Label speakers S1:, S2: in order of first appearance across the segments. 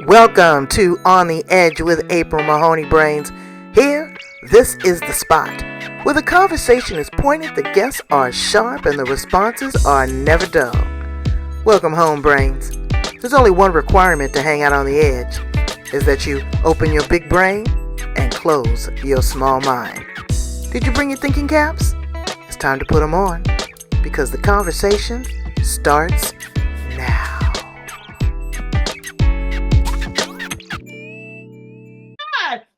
S1: Welcome to On the Edge with April Mahoney Brains. Here, this is the spot where the conversation is pointed, the guests are sharp, and the responses are never dull. Welcome home, Brains. There's only one requirement to hang out on the edge, is that you open your big brain and close your small mind. Did you bring your thinking caps? It's time to put them on, because the conversation starts now.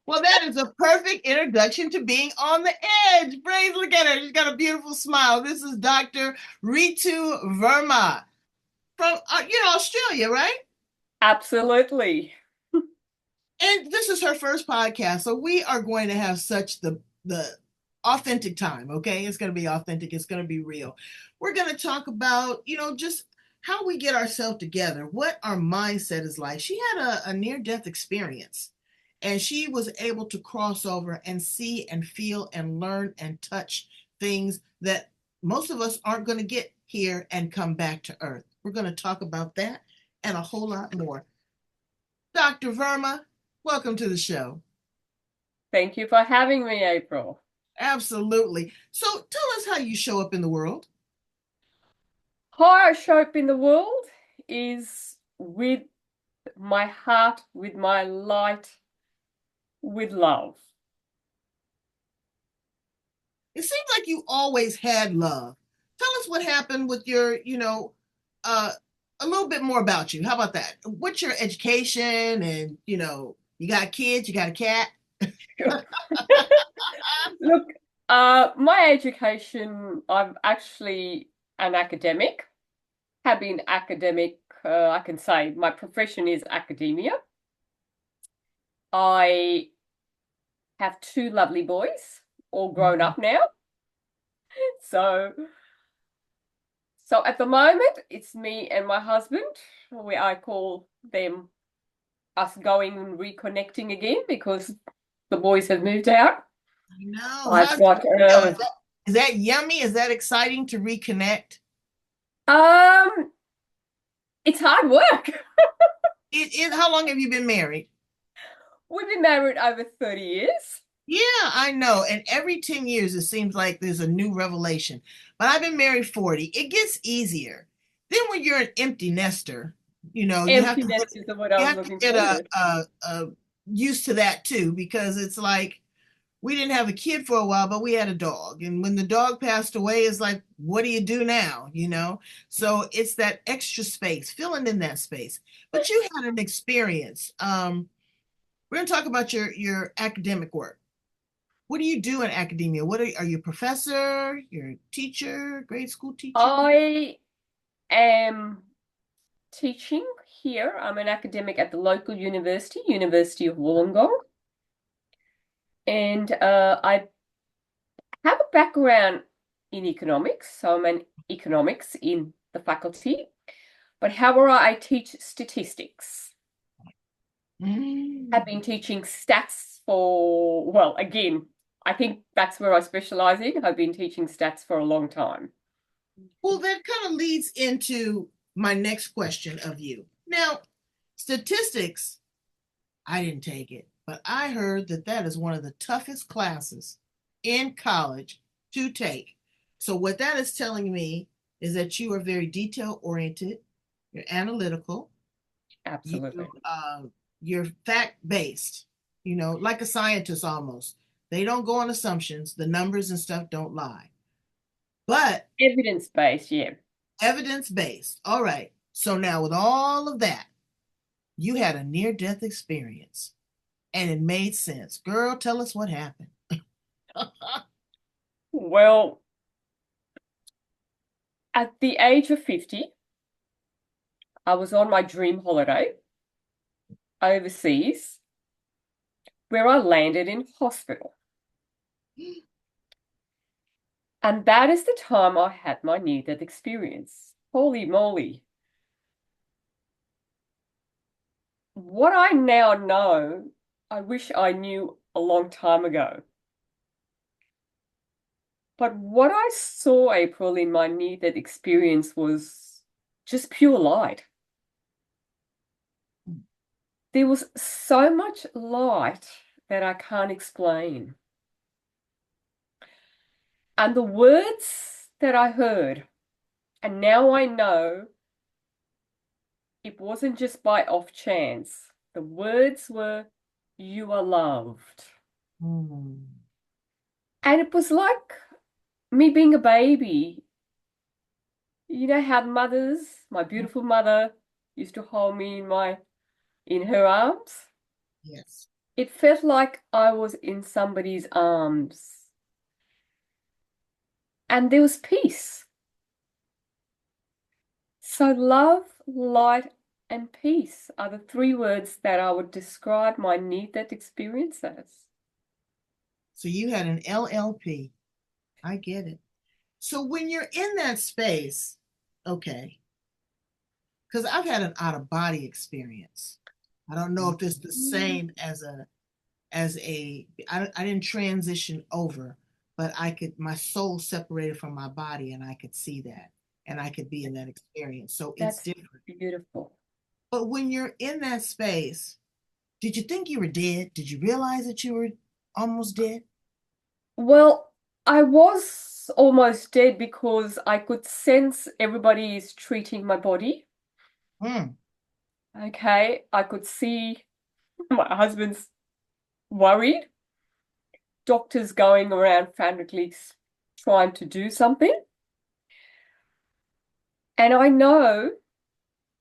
S2: Well, that is a perfect introduction to being on the edge. Brains, look at her. She's got a beautiful smile. This is Dr. Reetu Verma from, Australia, right?
S3: Absolutely.
S2: And this is her first podcast. So we are going to have such the authentic time, okay? It's going to be authentic. It's going to be real. We're going to talk about, just how we get ourselves together, what our mindset is like. She had a near-death experience. And she was able to cross over and see and feel and learn and touch things that most of us aren't going to get here and come back to Earth. We're going to talk about that and a whole lot more. Dr. Verma, welcome to the show.
S3: Thank you for having me, April.
S2: Absolutely. So tell us how you show up in the world.
S3: How I show up in the world is with my heart, with my light, with love.
S2: It seems like you always had love. Tell us what happened with your, a little bit more about you. How about that? What's your education? And, you got kids, you got a cat?
S3: Look, my education, I'm actually an academic, have been academic, I can say my profession is academia. I have two lovely boys, all grown up now. So at the moment, it's me and my husband. I call them us going and reconnecting again because the boys have moved out.
S2: I know.
S3: I've got
S2: is that yummy? Is that exciting to reconnect?
S3: It's hard work.
S2: How long have you been married?
S3: We've been married over 30 years.
S2: Yeah, I know. And every 10 years, it seems like there's a new revelation. But I've been married 40. It gets easier. Then when you're an empty nester, you have to
S3: Emptiness is the word I was looking
S2: get
S3: for.
S2: used to that too, because it's like we didn't have a kid for a while, but we had a dog. And when the dog passed away, it's like, what do you do now? So it's that extra space, filling in that space. But you had an experience. We're going to talk about your academic work. What do you do in academia? Are you a professor? You're a teacher, grade school teacher?
S3: I am teaching here. I'm an academic at the local university, University of Wollongong. And I have a background in economics, so I'm an economics in the faculty. But however, I teach statistics. I've been teaching stats again, I think that's where I specialize in. I've been teaching stats for a long time.
S2: Well, that kind of leads into my next question of you. Now, statistics, I didn't take it, but I heard that is one of the toughest classes in college to take. So what that is telling me is that you are very detail oriented, you're analytical.
S3: Absolutely.
S2: You're fact based, like a scientist almost. They don't go on assumptions. The numbers and stuff don't lie. But
S3: evidence-based, yeah.
S2: Evidence-based. All right. So now with all of that, you had a near-death experience and it made sense. Girl, tell us what happened.
S3: Well, at the age of 50, I was on my dream holiday overseas where I landed in hospital. And that is the time I had my near-death experience. Holy moly. What I now know, I wish I knew a long time ago. But what I saw, April, in my near-death experience was just pure light. There was so much light that I can't explain. And the words that I heard, and now I know it wasn't just by off chance. The words were, "You are loved."
S2: Mm.
S3: And it was like me being a baby. You know how mothers, my beautiful mother, used to hold me in her arms?
S2: Yes.
S3: It felt like I was in somebody's arms. And there was peace. So love, light, and peace are the three words that I would describe my near-death experience as.
S2: So you had an LLP. I get it. So when you're in that space, okay, because I've had an out of body experience. I don't know if it's the same as I didn't transition over, but my soul separated from my body and I could see that and I could be in that experience. So it's
S3: That's
S2: different.
S3: beautiful.
S2: But when you're in that space, did you think you were dead? Did you realize that you were almost dead?
S3: Well, I was almost dead because I could sense everybody is treating my body.
S2: Mm,
S3: Okay, I could see my husband's worried, doctors going around frantically trying to do something. And I know,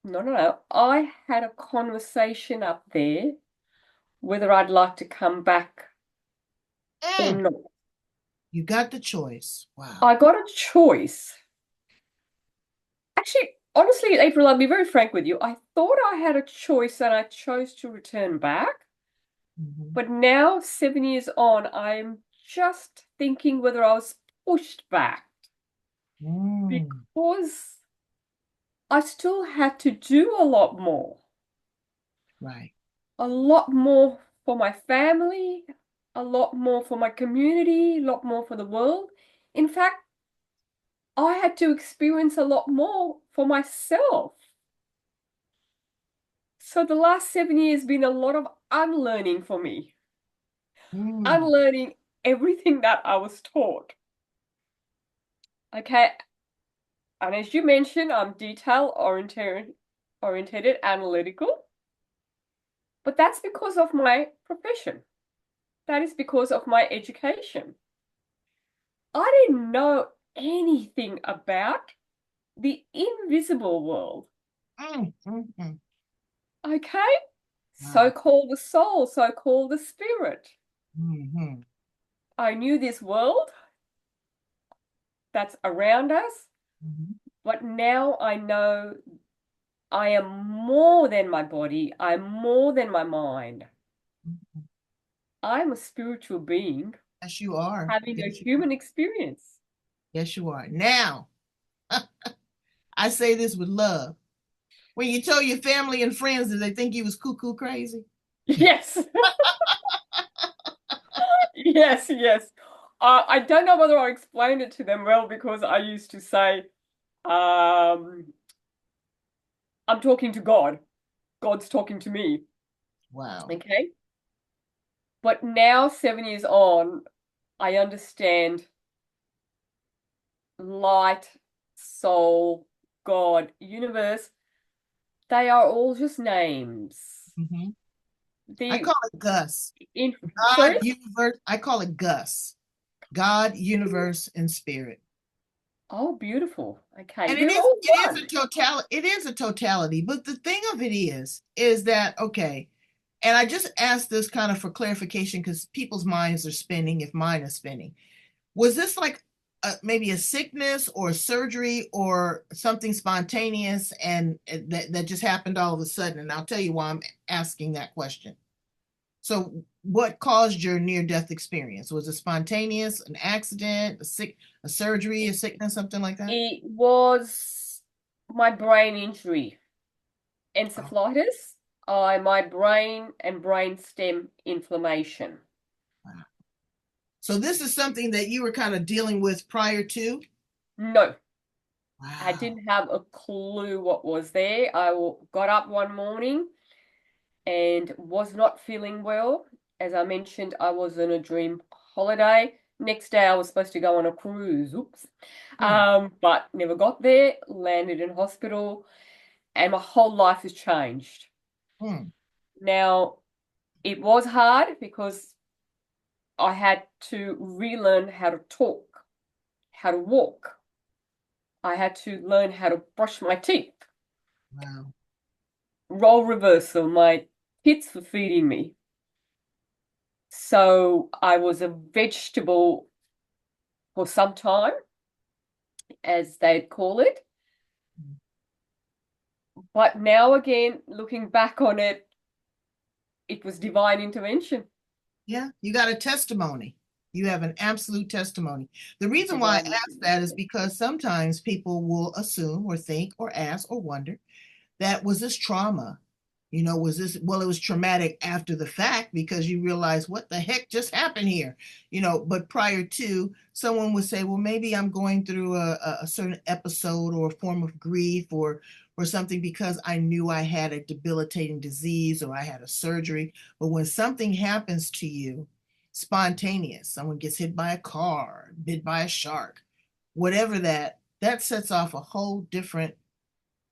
S3: no, I had a conversation up there whether I'd like to come back or
S2: mm.
S3: not.
S2: You got the choice. Wow.
S3: I got a choice. Actually, honestly, April, I'll be very frank with you. I thought I had a choice and I chose to return back.
S2: Mhm.
S3: But now, 7 years on, I'm just thinking whether I was pushed back
S2: Mm,
S3: because I still had to do
S2: right.
S3: a lot more for my family, a lot more for my community, a lot more for the world. In fact, I had to experience a lot more for myself. So the last 7 years been a lot of unlearning for me,
S2: Mm,
S3: unlearning everything that I was taught. Okay, and as you mentioned, I'm oriented, analytical, but that's because of my profession. That is because of my education. I didn't know anything about the invisible world.
S2: mm.
S3: Okay?
S2: Wow.
S3: So-called the soul, so-called the spirit.
S2: Hmm.
S3: I knew this world that's around us,
S2: Hmm.
S3: but now I know I am more than my body. I'm more than my mind. I'm a spiritual being
S2: Yes, you are.
S3: having a
S2: Yes, you are.
S3: human experience.
S2: Yes, you are. Now, I say this with love. When you tell your family and friends that they think you was cuckoo crazy.
S3: Yes, yes, yes. I don't know whether I explained it to them well because I used to say, I'm talking to God. God's talking to me.
S2: Wow.
S3: Okay. But now, 7 years on, I understand light, soul, God, universe. They are all just names.
S2: Hmm. I
S3: The
S2: call it Gus.
S3: in
S2: God,
S3: sorry?
S2: universe. I call it Gus. God, universe, and spirit.
S3: Oh, beautiful. Okay.
S2: And
S3: They're all
S2: it is a
S3: one.
S2: totality. It is a totality. But the thing of it is that okay? And I just asked this kind of for clarification because people's minds are spinning. If mine is spinning, was this like maybe a sickness or a surgery or something spontaneous and that just happened all of a sudden? And I'll tell you why I'm asking that question. So, what caused your near-death experience? Was it spontaneous, an accident, a surgery, a sickness, something like that?
S3: It was my brain injury,
S2: Oh,
S3: encephalitis, my brain and brain stem inflammation.
S2: wow. So this is something that you were kind of dealing with prior to?
S3: No, I
S2: Wow.
S3: didn't have a clue what was there. Got up one morning and was not feeling well. As I mentioned, I was on a dream holiday. Next day, I was supposed to go on a cruise. Oops. But never got there, landed in hospital, and my whole life has changed.
S2: Hmm.
S3: Now, it was hard because I had to relearn how to talk, how to walk. I had to learn how to brush my teeth,
S2: Wow.
S3: role reversal. My kids were feeding me. So I was a vegetable for some time, as they'd call it. But now again, looking back on it, it was divine intervention.
S2: Yeah, you got a testimony. You have an absolute testimony. The reason why I
S3: Divine
S2: ask that is
S3: intervention.
S2: because sometimes people will assume or think or ask or wonder that was this trauma? Was this, well, it was traumatic after the fact because you realize what the heck just happened here, but prior to, someone would say, well, maybe I'm going through a certain episode or a form of grief or something because I knew I had a debilitating disease or I had a surgery. But when something happens to you, spontaneous, someone gets hit by a car, bit by a shark, whatever that sets off a whole different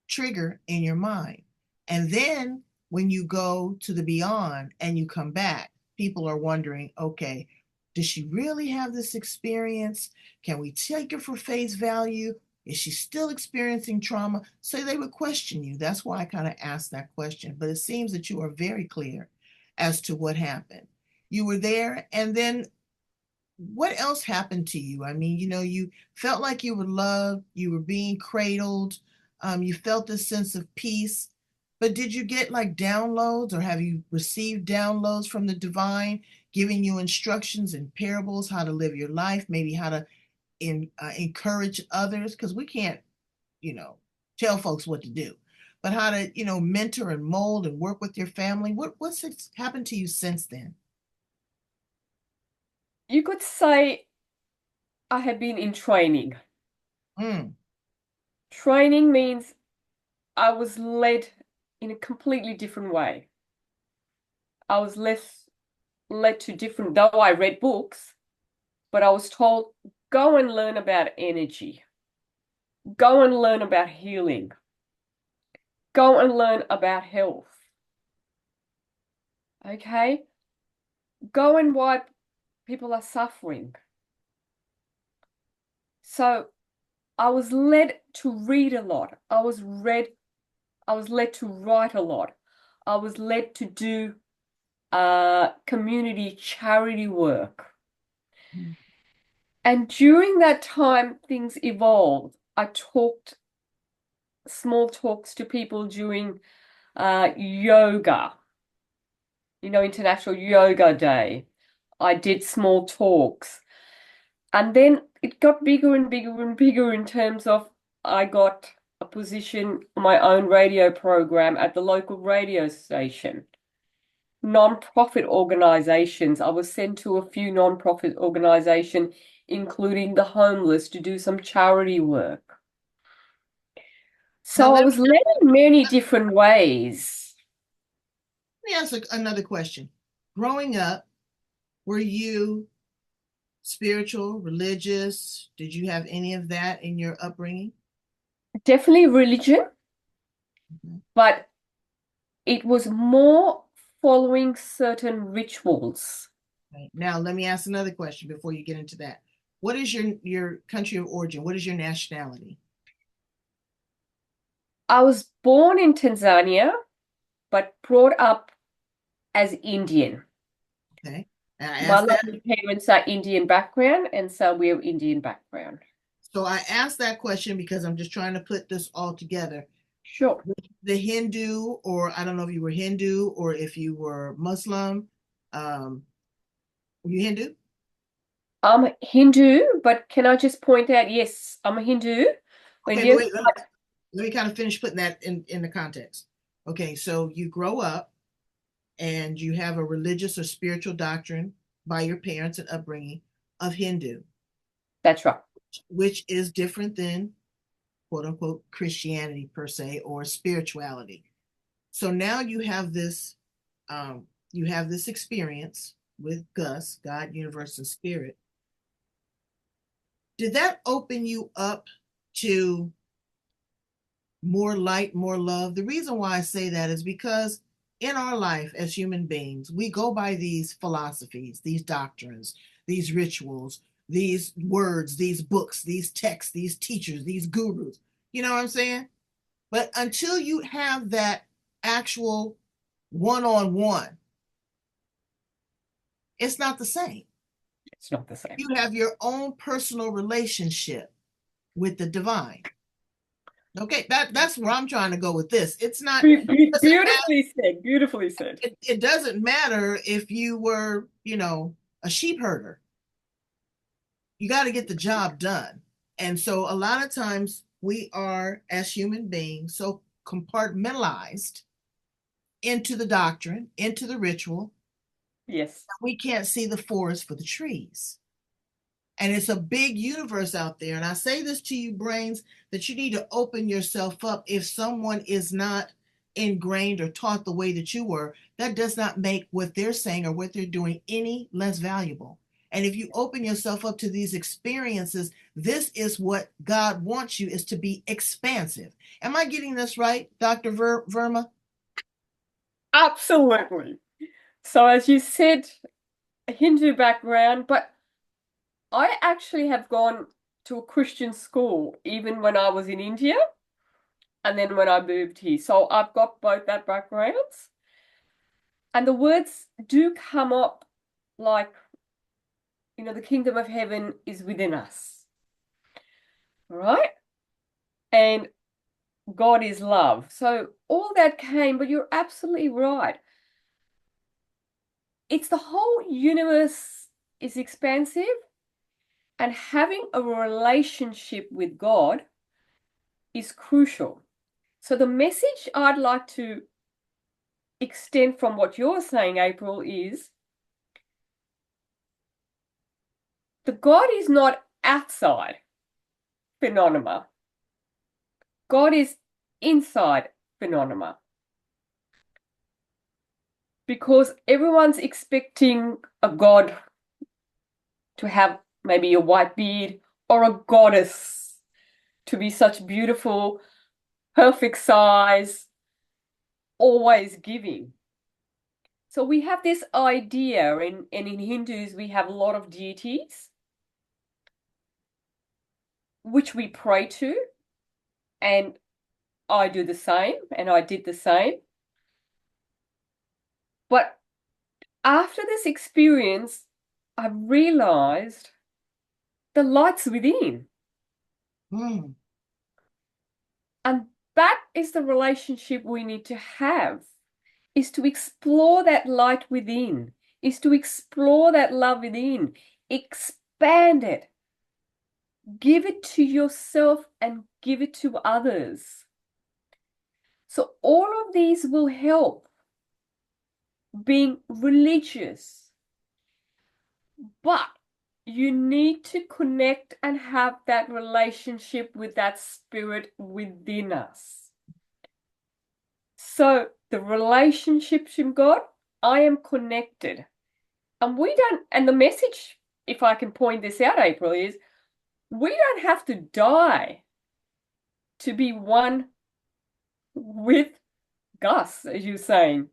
S2: trigger in your mind. And then when you go to the beyond and you come back, people are wondering, okay, does she really have this experience? Can we take her for face value? Is she still experiencing trauma? So they would question you. That's why I kind of asked that question. But it seems that you are very clear as to what happened. You were there, and then what else happened to you? I mean, you felt like you were loved, you were being cradled, you felt this sense of peace. But did you get like downloads, or have you received downloads from the divine, giving you instructions and parables, how to live your life, maybe how to encourage others? Because we can't, you know, tell folks what to do, but how to, mentor and mold and work with your family. What's happened to you since then?
S3: You could say I have been in training.
S2: Mm,
S3: Training means I was led in a completely different way. I was led to different, though I read books, but I was told, go and learn about energy, go and learn about healing, go and learn about health. Okay? Go and why people are suffering. So I was led to read a lot. I was led to write a lot. I was led to do community charity work.
S2: mm,
S3: And during that time, things evolved. I talked small talks to people during yoga, International Yoga Day. I did small talks. And then it got bigger and bigger and bigger in terms of I got a position on my own radio program at the local radio station. Non-profit organizations. I was sent to a few non-profit organizations, including the homeless, to do some charity work.
S2: now
S3: So I was led in many different ways.
S2: me ask another question. Growing up, were you spiritual, religious? Did you have any of that in your upbringing?
S3: Definitely religion,
S2: Mhm.
S3: but it was more following certain rituals.
S2: Right. Now, let me ask another question before you get into that. What is your country of origin? What is your nationality?
S3: I was born in Tanzania, but brought up as Indian.
S2: Okay. And I
S3: My
S2: asked that.
S3: lovely parents are Indian background, and so we're Indian background.
S2: So I asked that question because I'm just trying to put this all together.
S3: Sure.
S2: The Hindu, or I don't know if you were Hindu or if you were Muslim. Um, were you Hindu?
S3: I'm Hindu, but can I just point out, yes, I'm a Hindu.
S2: Okay, but
S3: India,
S2: wait, let me kind of finish putting that in the context. Okay, so you grow up and you have a religious or spiritual doctrine by your parents and upbringing of Hindu,
S3: that's right.
S2: which is different than quote unquote Christianity per se or spirituality. So now you have this you have this experience with Gus, God, universe, and spirit. Did that open you up to more light, more love? The reason why I say that is because in our life as human beings, we go by these philosophies, these doctrines, these rituals, these words, these books, these texts, these teachers, these gurus. You know what I'm saying? But until you have that actual one-on-one, it's not the same.
S3: It's not the same.
S2: You have your own personal relationship with the divine. Okay, that's where I'm trying to go with this. It's not
S3: Beautifully said. Beautifully said.
S2: it doesn't matter if you were, a sheep herder. You got to get the job done. And so a lot of times we are, as human beings, so compartmentalized into the doctrine, into the ritual,
S3: Yes.
S2: we can't see the forest for the trees. And it's a big universe out there. And I say this to you, brains, that you need to open yourself up. If someone is not ingrained or taught the way that you were, that does not make what they're saying or what they're doing any less valuable. And if you open yourself up to these experiences, this is what God wants you, is to be expansive. Am I getting this right, Dr. Verma?
S3: Absolutely. So as you said, a Hindu background, but I actually have gone to a Christian school even when I was in India and then when I moved here. So I've got both that backgrounds. And the words do come up like, the kingdom of heaven is within us. Right? And God is love. So all that came, but you're absolutely right. It's the whole universe is expansive, and having a relationship with God is crucial. So the message I'd like to extend from what you're saying, April, is the God is not outside phenomena. God is inside phenomena. Because everyone's expecting a God to have maybe a white beard or a goddess to be such beautiful, perfect size, always giving. So we have this idea, and in Hindus, we have a lot of deities which we pray to, and I do the same, and I did the same. But after this experience, I realized the light's within.
S2: Mm.
S3: And that is the relationship we need to have, is to explore that light within, is to explore that love within, expand it, give it to yourself and give it to others. So all of these will help being religious, but you need to connect and have that relationship with that spirit within us. So the relationship to God, I am connected. And the message, if I can point this out, April, is we don't have to die to be one with Gus, as you're saying.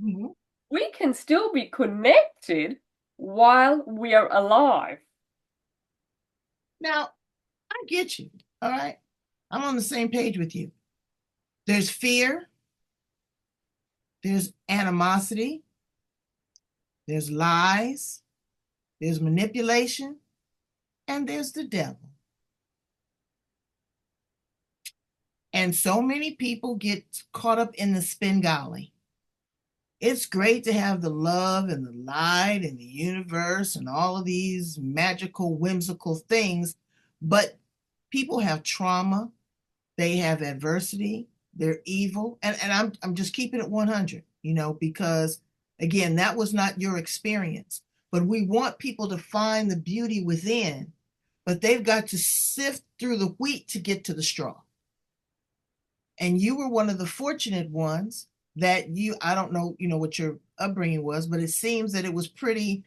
S2: Mm-hmm.
S3: We can still be connected while we are alive.
S2: Now, I get you. All right. I'm on the same page with you. There's fear, there's animosity, there's lies, there's manipulation, and there's the devil. And so many people get caught up in the Svengali. It's great to have the love and the light and the universe and all of these magical, whimsical things, but people have trauma, they have adversity, they're evil, and I'm just keeping it 100, because again, that was not your experience. But we want people to find the beauty within, but they've got to sift through the wheat to get to the straw. And you were one of the fortunate ones that I don't know, what your upbringing was, but it seems that it was pretty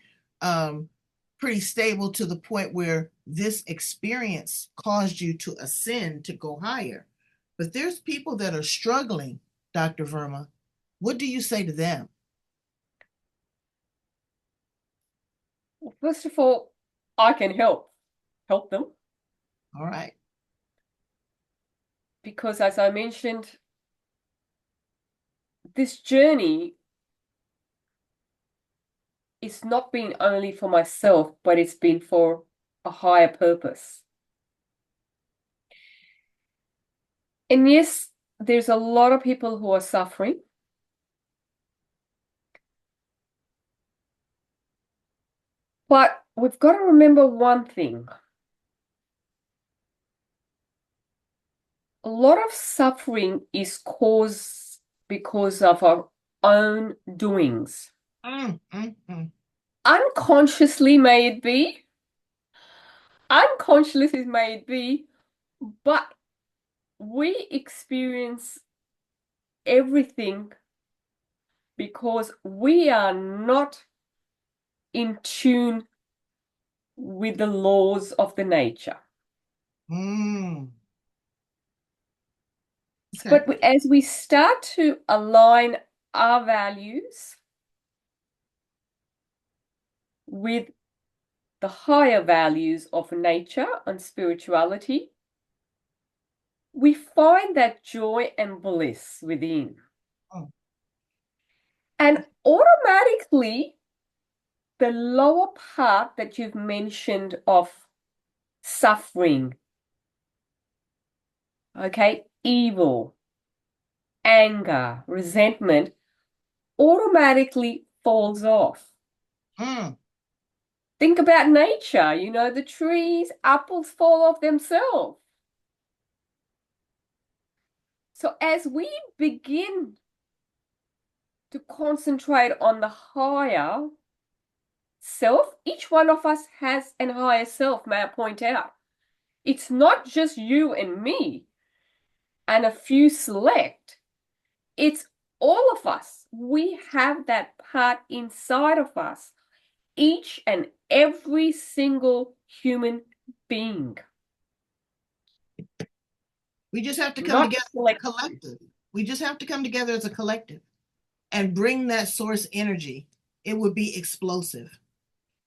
S2: stable to the point where this experience caused you to ascend, to go higher. But there's people that are struggling, Dr. Verma. What do you say to them?
S3: Well, first of all, I can help them,
S2: All right.
S3: because as I mentioned, this journey it's not been only for myself, but it's been for a higher purpose. And yes, there's a lot of people who are suffering. But we've got to remember one thing. A lot of suffering is caused because of our own doings. Unconsciously may it be, unconsciously may it be, but we experience everything because we are not in tune with the laws of the nature.
S2: Okay.
S3: But as we start to align our values with the higher values of nature and spirituality, we find that joy and bliss within.
S2: Oh.
S3: And automatically, the lower part that you've mentioned of suffering, okay, evil, anger, resentment, automatically falls off. Think about nature, the trees, apples fall off themselves. So as we begin to concentrate on the higher self, each one of us has an higher self, may I point out. It's not just you and me and a few select. It's all of us. We have that part inside of us, each and every single human being.
S2: We just have to come together as a collective. We just have to come together as a collective and bring that source energy. It would be explosive.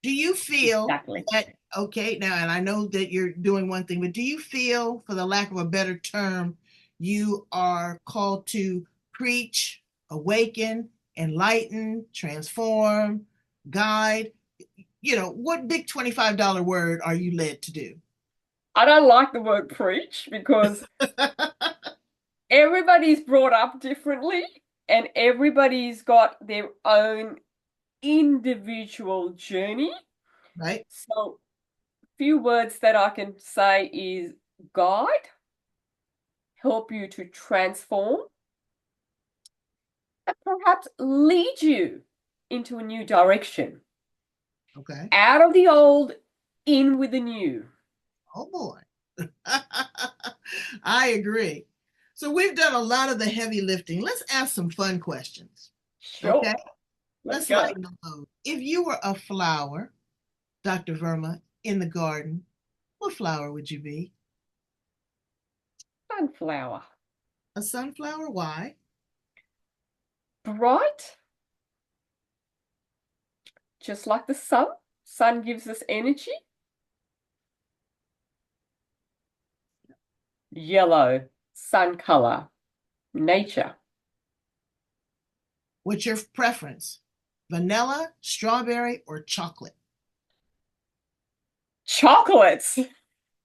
S2: Do you feel that, okay, now, and I know that you're doing one thing, but do you feel, for the lack of a better term, you are called to preach, awaken, enlighten, transform, guide? What big $25 word are you led to do?
S3: I don't like the word preach because everybody's brought up differently and everybody's got their own individual journey.
S2: Right.
S3: So few words that I can say is guide, help you to transform, and perhaps lead you into a new direction.
S2: Okay.
S3: Out of the old, in with the new.
S2: Oh boy. I agree. So we've done a lot of the heavy lifting. Let's ask some fun questions.
S3: Sure.
S2: Okay.
S3: Let's go.
S2: lighten the load. If you were a flower, Dr. Verma, in the garden, what flower would you be?
S3: Sunflower.
S2: A sunflower? Why?
S3: Bright, just like the sun. Sun gives us energy. Yellow, sun color, nature.
S2: What's your preference? Vanilla, strawberry, or chocolate?
S3: Chocolates.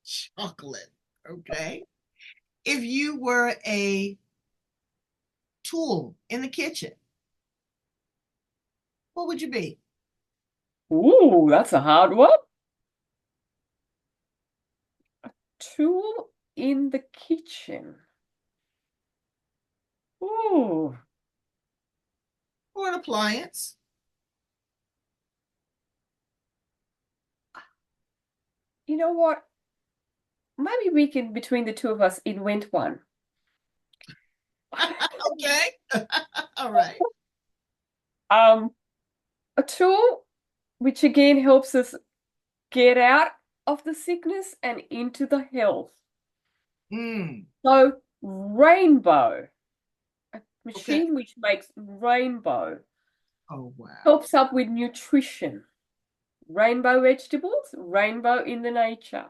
S2: Chocolate. Okay. If you were a tool in the kitchen, what would you be?
S3: Ooh, that's a hard one. A tool in the kitchen. Ooh.
S2: Or an appliance?
S3: You know what? Maybe we can, between the two of us, invent one.
S2: Okay. All right.
S3: A tool which again helps us get out of the sickness and into the health.
S2: Mm,
S3: So, rainbow, a
S2: okay.
S3: machine which makes rainbow,
S2: Oh, wow.
S3: helps up with nutrition. Rainbow vegetables, rainbow in the nature.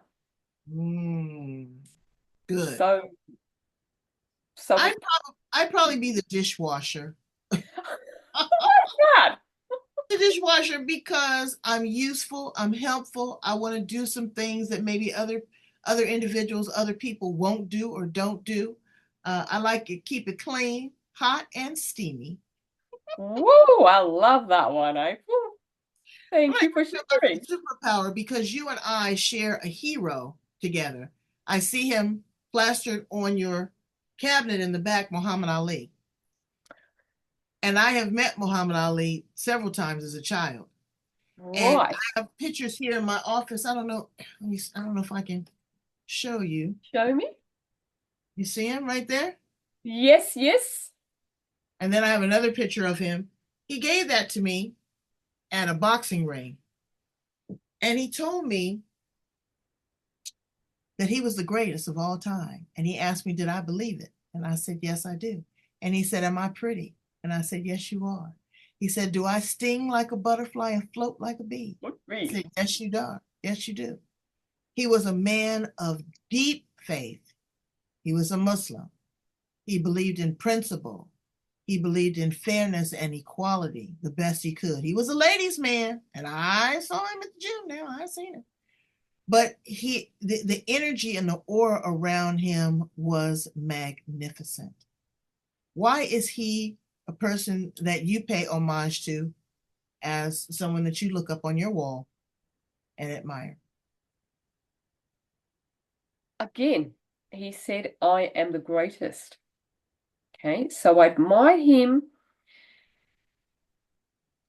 S2: Mm, good.
S3: So, so we
S2: I'd probably be the dishwasher.
S3: that.
S2: The dishwasher because I'm useful, I'm helpful. I want to do some things that maybe other individuals, other people won't do or don't do. I like it, keep it clean, hot, and steamy.
S3: Woo, I love that one, April.
S2: I
S3: Thank
S2: might
S3: you for
S2: develop
S3: sharing.
S2: a superpower because you and I share a hero together. I see him plastered on your cabinet in the back, Muhammad Ali. And I have met Muhammad Ali several times as a child. And
S3: Right.
S2: I have pictures here in my office. I don't know. I don't know if I can show you.
S3: Show me.
S2: You see him right there?
S3: Yes, yes.
S2: And then I have another picture of him. He gave that to me at a boxing ring. And he told me that he was the greatest of all time. And he asked me, did I believe it? And I said, yes, I do. And he said, am I pretty? And I said, yes, you are. He said, do I sting like a butterfly and float like a bee?
S3: Look
S2: I
S3: me.
S2: said, yes, you do. Yes, you do. He was a man of deep faith. He was a Muslim. He believed in principle. He believed in fairness and equality the best he could. He was a ladies' man, and I saw him at the gym now. I seen him. But the energy and the aura around him was magnificent. Why is he a person that you pay homage to as someone that you look up on your wall and admire?
S3: Again, he said, I am the greatest. Okay, so I admire him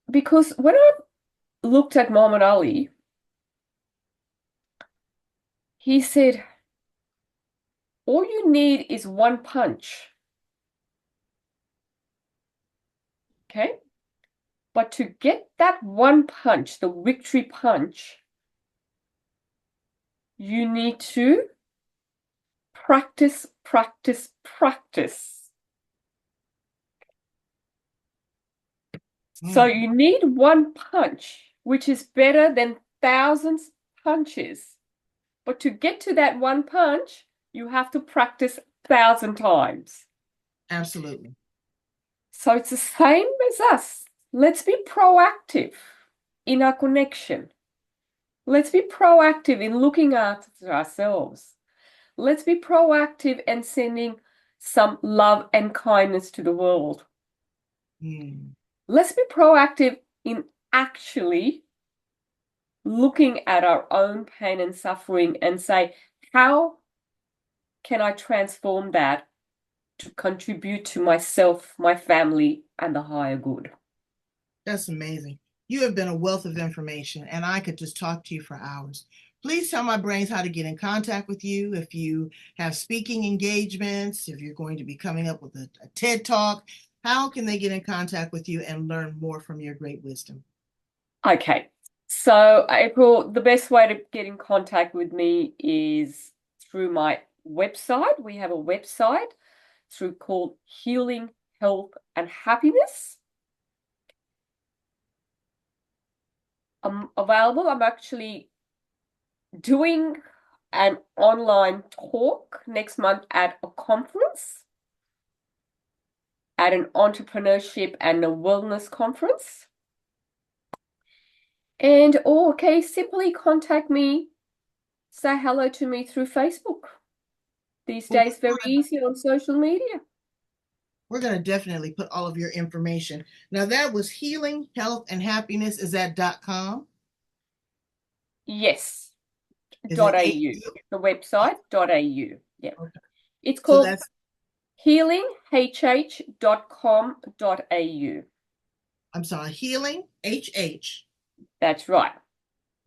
S3: because when I looked at Muhammad Ali, he said, all you need is one punch. Okay, but to get that one punch, the victory punch, you need to practice, practice, practice. So you need one punch, which is better than thousands punches. But to get to that one punch, you have to practice 1,000 times.
S2: Absolutely.
S3: So it's the same as us. Let's be proactive in our connection. Let's be proactive in looking after ourselves. Let's be proactive and sending some love and kindness to the world.
S2: Mm.
S3: Let's be proactive in actually looking at our own pain and suffering and say, how can I transform that to contribute to myself, my family, and the higher good?
S2: That's amazing. You have been a wealth of information, and I could just talk to you for hours. Please tell my brains how to get in contact with you. If you have speaking engagements, if you're going to be coming up with a TED Talk, how can they get in contact with you and learn more from your great wisdom?
S3: Okay, so April, the best way to get in contact with me is through my website. We have a website through called Healing, Health, and Happiness. I'm available. I'm actually doing an online talk next month at a conference, at an entrepreneurship and a wellness conference. And okay, simply contact me, say hello to me through Facebook. These
S2: Well,
S3: days, very easy on social media.
S2: we're going to definitely put all of your information. Now, that was Healing, Health, and Happiness. Is that .com?
S3: Yes,
S2: Is it
S3: .au. The website .au. Yeah.
S2: Okay.
S3: It's
S2: So
S3: called
S2: that's
S3: healinghh.com.au.
S2: I'm sorry, healing HH
S3: That's right.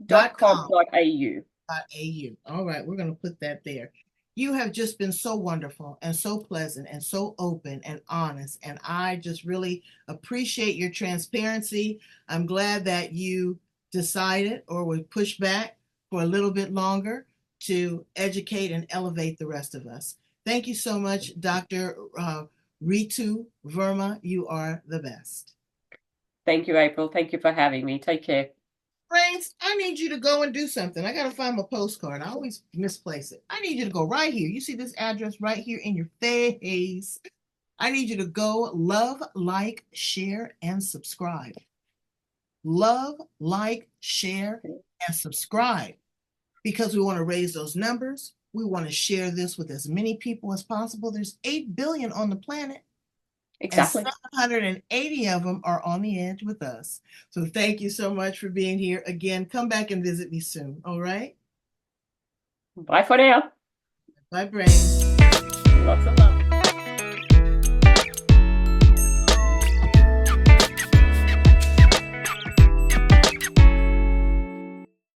S2: dot com
S3: .com.au.
S2: .au. All right, we're going to put that there. You have just been so wonderful and so pleasant and so open and honest. And I just really appreciate your transparency. I'm glad that you decided or would push back for a little bit longer to educate and elevate the rest of us. Thank you so much, Dr. Reetu Verma. You are the best.
S3: Thank you, April. Thank you for having me. Take care.
S2: Brains, I need you to go and do something. I got to find my postcard. I always misplace it. I need you to go right here. You see this address right here in your face. I need you to go love, like, share, and subscribe. Love, like, share, and subscribe because we want to raise those numbers. We want to share this with as many people as possible. There's 8 billion on the planet.
S3: Exactly.
S2: And 780 of them are on the edge with us. So thank you so much for being here. Again, come back and visit me soon. All right?
S3: Bye for now.
S2: Bye, brains.
S3: Lots of love.